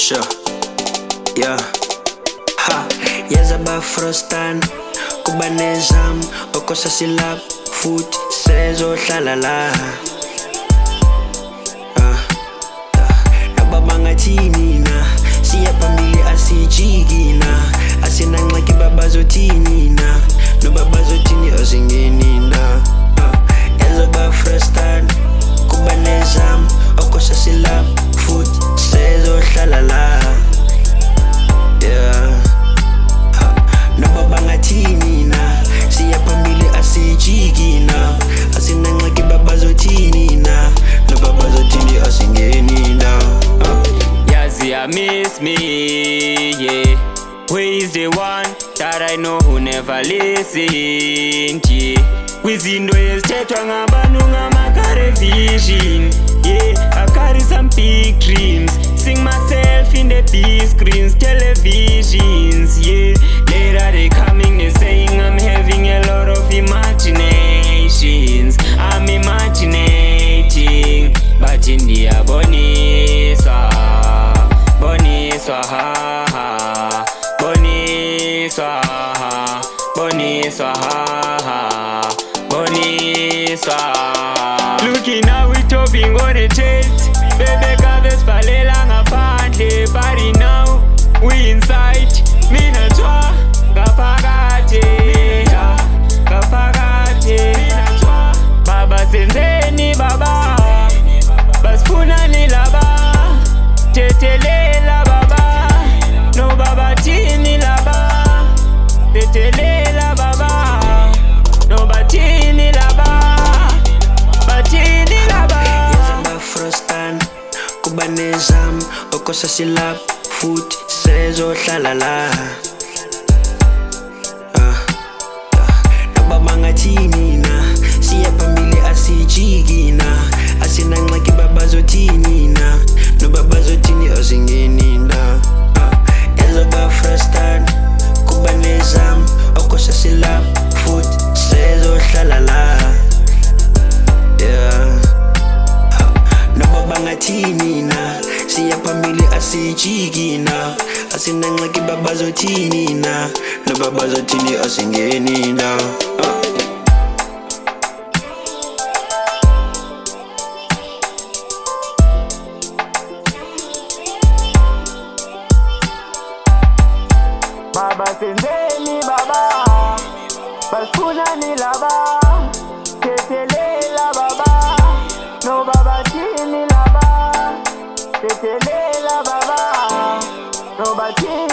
Sure. Yeah. Ha. Yeza ba frostan kuba nezam okosa silap foot sezo hlala nababanga thini na siya phambili asijiki na asinanxaki babazothini na nobabazothini azingeni na yeza ba frostan kuba nezam okosa silap foot sezo hlala yeah. Nababanga thini na siya phambili asijiki na asinanxaki babazothini na nobabazothini asingeni na Yazi I miss me, yeah. Where is the one that I know who never listened, yeah. Kwizinto ezithethwa ngabantu ngamakare vision, yeah. I carry some big dreams, sing myself in the big screens, televisions, yeah. Later they coming, they saying I'm having a lot of imaginations. I'm imaginating, but in the boniswa, boniswa, ha ha, boniswa, ha, boniswa, ha ha, boniswa. Looking how we topping on the chest, baby kaves palela ngaphandle, party now, we inside, mina twa, ngaphakathi, ngaphakathi, mina twa, baba senzeni baba, basifunani laba, thethelela baba, no baba thini laba, thethelela baba, no bathini laba, bathini laba. Yeza ba frostan kuba nezam okosa silap foot sezo hlala nababanga thini na siya phambili asijiki na asinanxaki babazothini na nobabazothini azingeni na yeza ba frostan kuba nezam okosa silap foot sezo hlala yeah. Nababanga thini na siya phambili asijiki na asinanxaki babazothini na nobabazothini asingeni na Baba senzeni baba, basifunani laba, thethelela baba, no baba thini laba, thethelela baba, no bathini